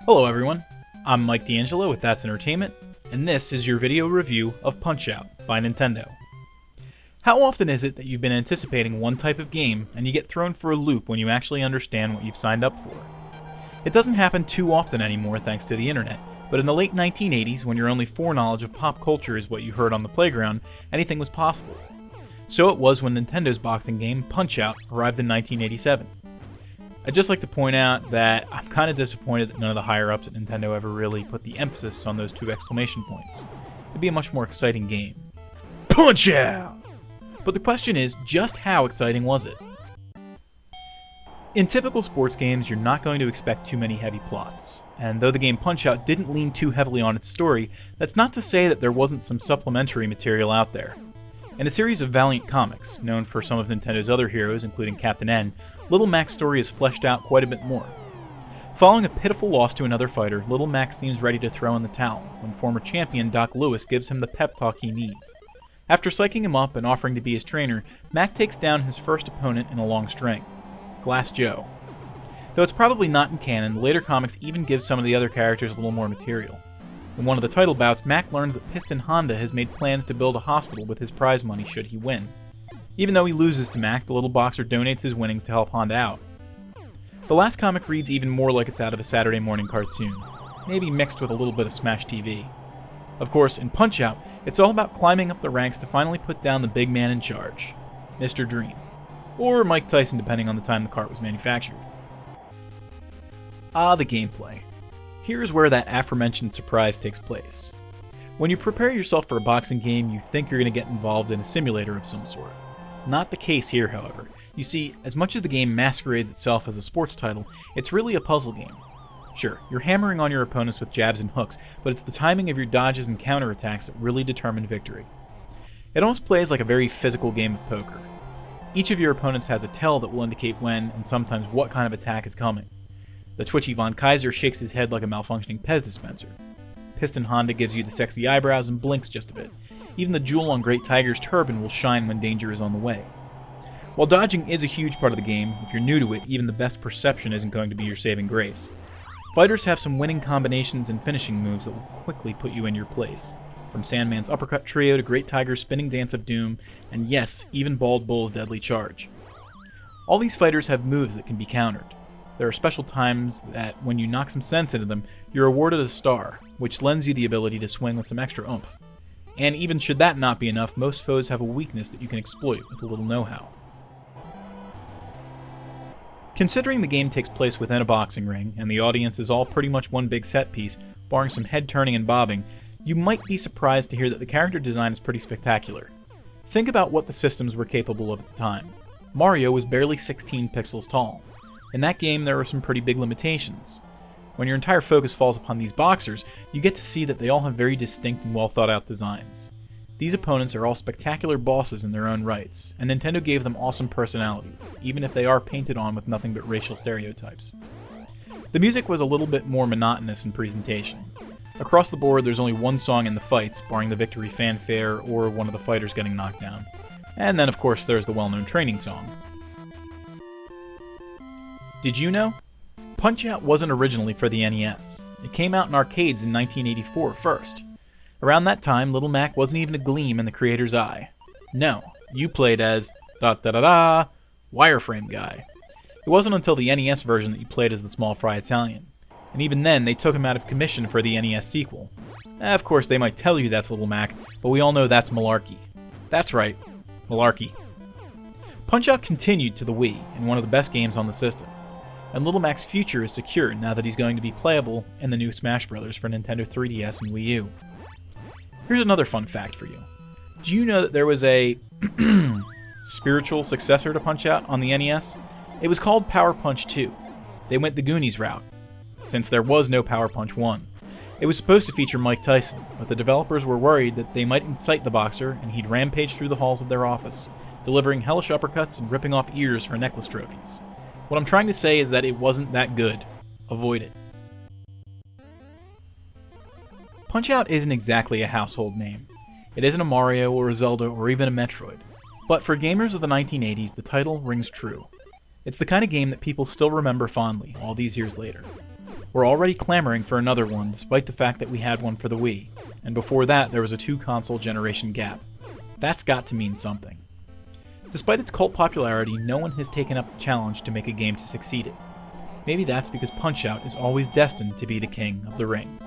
Hello everyone, I'm Mike D'Angelo with That's Entertainment, and this is your video review of Punch-Out! By Nintendo. How often is it that you've been anticipating one type of game and you get thrown for a loop when you actually understand what you've signed up for? It doesn't happen too often anymore thanks to the internet, but in the late 1980s, when your only foreknowledge of pop culture is what you heard on the playground, anything was possible. So it was when Nintendo's boxing game, Punch-Out! Arrived in 1987. I'd just like to point out that I'm kind of disappointed that none of the higher-ups at Nintendo ever really put the emphasis on those two exclamation points. It'd be a much more exciting game. Punch-Out! But the question is, just how exciting was it? In typical sports games, you're not going to expect too many heavy plots. And though the game Punch-Out! Didn't lean too heavily on its story, that's not to say that there wasn't some supplementary material out there. In a series of Valiant comics, known for some of Nintendo's other heroes, including Captain N, Little Mac's story is fleshed out quite a bit more. Following a pitiful loss to another fighter, Little Mac seems ready to throw in the towel, when former champion Doc Lewis gives him the pep talk he needs. After psyching him up and offering to be his trainer, Mac takes down his first opponent in a long string, Glass Joe. Though it's probably not in canon, the later comics even give some of the other characters a little more material. In one of the title bouts, Mac learns that Piston Honda has made plans to build a hospital with his prize money should he win. Even though he loses to Mac, the little boxer donates his winnings to help Honda out. The last comic reads even more like it's out of a Saturday morning cartoon, maybe mixed with a little bit of Smash TV. Of course, in Punch-Out!, it's all about climbing up the ranks to finally put down the big man in charge, Mr. Dream. Or Mike Tyson, depending on the time the cart was manufactured. The gameplay. Here's where that aforementioned surprise takes place. When you prepare yourself for a boxing game, you think you're going to get involved in a simulator of some sort. Not the case here, however. You see, as much as the game masquerades itself as a sports title, it's really a puzzle game. Sure, you're hammering on your opponents with jabs and hooks, but it's the timing of your dodges and counterattacks that really determine victory. It almost plays like a very physical game of poker. Each of your opponents has a tell that will indicate when, and sometimes what kind of attack is coming. The twitchy Von Kaiser shakes his head like a malfunctioning Pez dispenser. Piston Honda gives you the sexy eyebrows and blinks just a bit. Even the jewel on Great Tiger's turban will shine when danger is on the way. While dodging is a huge part of the game, if you're new to it, even the best perception isn't going to be your saving grace. Fighters have some winning combinations and finishing moves that will quickly put you in your place. From Sandman's uppercut trio to Great Tiger's spinning dance of doom, and yes, even Bald Bull's deadly charge. All these fighters have moves that can be countered. There are special times that, when you knock some sense into them, you're awarded a star, which lends you the ability to swing with some extra oomph. And even should that not be enough, most foes have a weakness that you can exploit with a little know-how. Considering the game takes place within a boxing ring, and the audience is all pretty much one big set piece, barring some head turning and bobbing, you might be surprised to hear that the character design is pretty spectacular. Think about what the systems were capable of at the time. Mario was barely 16 pixels tall. In that game, there were some pretty big limitations. When your entire focus falls upon these boxers, you get to see that they all have very distinct and well thought out designs. These opponents are all spectacular bosses in their own rights, and Nintendo gave them awesome personalities, even if they are painted on with nothing but racial stereotypes. The music was a little bit more monotonous in presentation. Across the board, there's only one song in the fights, barring the victory fanfare or one of the fighters getting knocked down. And then, of course, there's the well-known training song. Did you know? Punch-Out! Wasn't originally for the NES. It came out in arcades in 1984 first. Around that time, Little Mac wasn't even a gleam in the creator's eye. No, you played as da-da-da-da, wireframe guy. It wasn't until the NES version that you played as the small fry Italian. And even then, they took him out of commission for the NES sequel. Of course, they might tell you that's Little Mac, but we all know that's malarkey. That's right, malarkey. Punch-Out! Continued to the Wii, and one of the best games on the system. And Little Mac's future is secure now that he's going to be playable in the new Smash Bros. For Nintendo 3DS and Wii U. Here's another fun fact for you. Do you know that there was a spiritual successor to Punch-Out! On the NES? It was called Power Punch 2. They went the Goonies route, since there was no Power Punch 1. It was supposed to feature Mike Tyson, but the developers were worried that they might incite the boxer and he'd rampage through the halls of their office, delivering hellish uppercuts and ripping off ears for necklace trophies. What I'm trying to say is that it wasn't that good. Avoid it. Punch-Out! Isn't exactly a household name. It isn't a Mario or a Zelda or even a Metroid. But for gamers of the 1980s, the title rings true. It's the kind of game that people still remember fondly all these years later. We're already clamoring for another one, despite the fact that we had one for the Wii, and before that there was a 2-console generation gap. That's got to mean something. Despite its cult popularity, no one has taken up the challenge to make a game to succeed it. Maybe that's because Punch-Out is always destined to be the king of the ring.